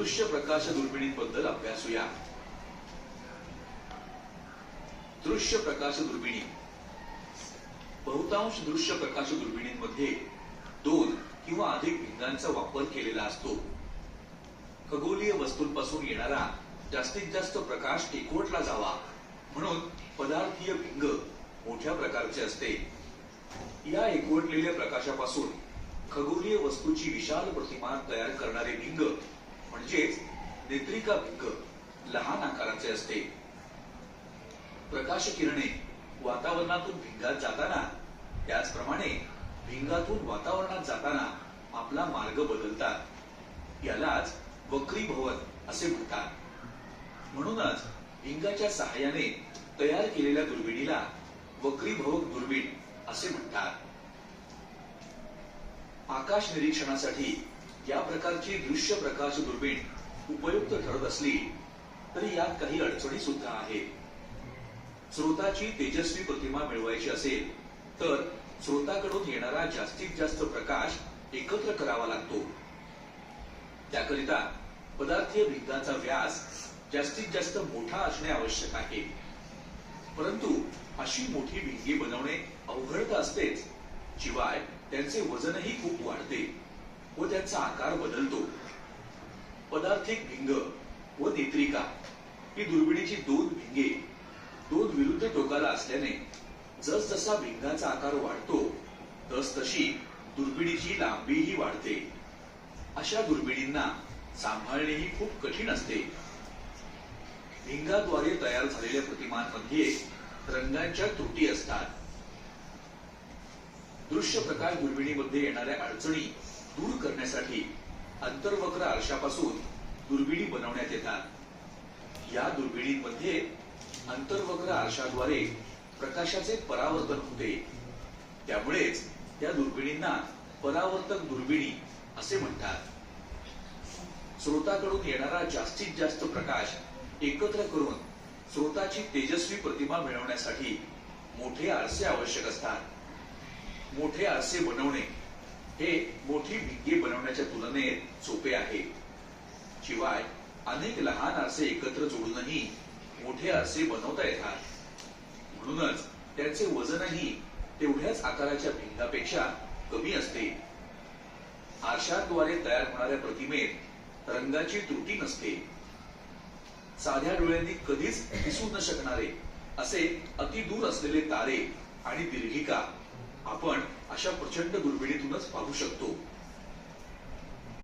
दृश्य प्रकाश दुर्बिणींबद्दल अभ्यासूया। दृश्य प्रकाश दुर्बिणी। बहुतांश दृश्य प्रकाश दुर्बिणींमध्ये 2 किंवा अधिक भिंगांचा वापर केलेला असतो। खगोलीय वस्तूंपासून येणारा जास्तीत जास्त प्रकाश एकवटला जावा म्हणून पदार्थीय भिंग मोठ्या प्रकारचे असते। या एकवटलेल्या प्रकाशापासून खगोलीय वस्तूची विशाल प्रतिमा तयार करणारे भिंग म्हणजेच नेत्रिका भिंग लहान आकाराचे असते। प्रकाश किरणे वातावरणातून भिंगात जाताना त्याचप्रमाणे भिंगातून वातावरणात जाताना आपला मार्ग बदलतात। यालाच वक्रीभवन असे म्हणतात। म्हणूनच भिंगाच्या सहाय्याने तयार केलेल्या दुर्बिणीला वक्रीभवक दुर्बीण असे म्हणतात। आकाश निरीक्षणासाठी या प्रकारची दृश्य प्रकाश दुर्बीण उपयुक्त ठरत असली तरी यात काही अडचणी सुद्धा आहेत। स्रोताची तेजस्वी प्रतिमा मिळवायची असेल तर स्रोताकडून येणारा जास्तीत जास्त प्रकाश एकत्र करावा लागतो। त्याकरिता पदार्थीय भिंगांचा व्यास जास्तीत जास्त मोठा असणे आवश्यक आहे। परंतु अशी मोठी भिंगे बनवणे अवघड तर असतेच, शिवाय त्यांचे वजनही खूप वाढते व त्यांचा आकार बदलतो। पदार्थिक भिंग व नेत्रिका ही दुर्बिणीची 2 भिंगे 2 विरुद्ध टोकाला असल्याने जसजसा भिंगाचा आकार वाढतो तसतशी दुर्बिणीची लांबीही वाढते। अशा दुर्बिणींना सांभाळणेही खूप कठीण असते। भिंगाद्वारे तयार झालेल्या प्रतिमांमध्ये रंगांच्या त्रुटी असतात। दृश्य प्रकाश दुर्बिणीमध्ये येणाऱ्या अडचणी दूर करण्यासाठी अंतर्वक्र आरशापासून दुर्बिणी बनवण्यात येतात। या दुर्बिणींमध्ये अंतर्वक्र आरशाद्वारे प्रकाशाचे परावर्तन होते। त्यामुळेच त्या दुर्बिणींना परावर्तक दुर्बिणी असे म्हणतात। स्रोताकडून येणारा जास्तीत जास्त प्रकाश एकत्र करून स्रोताची तेजस्वी प्रतिमा मिळवण्यासाठी मोठे आरसे आवश्यक असतात। मोठे आरसे बनवणे हे मोठी भिंगे बनवण्याच्या तुलनेत सोपे आहे। शिवाय अनेक लहान आरसे एकत्र जोडूनही मोठे आरसे बनवता येतात। म्हणूनच त्यांचे वजनही तेवढ्याच आकाराच्या भिंगापेक्षा कमी असते। आरशाद्वारे तयार होणाऱ्या प्रतिमेत रंगाची त्रुटी नसते। साध्या डोळ्यांनी कधीच दिसू न शकणारे असे अतिदूर असलेले तारे आणि दीर्घिका आपण अशा प्रचंड दुर्बिणीतूनच पाहू शकतो।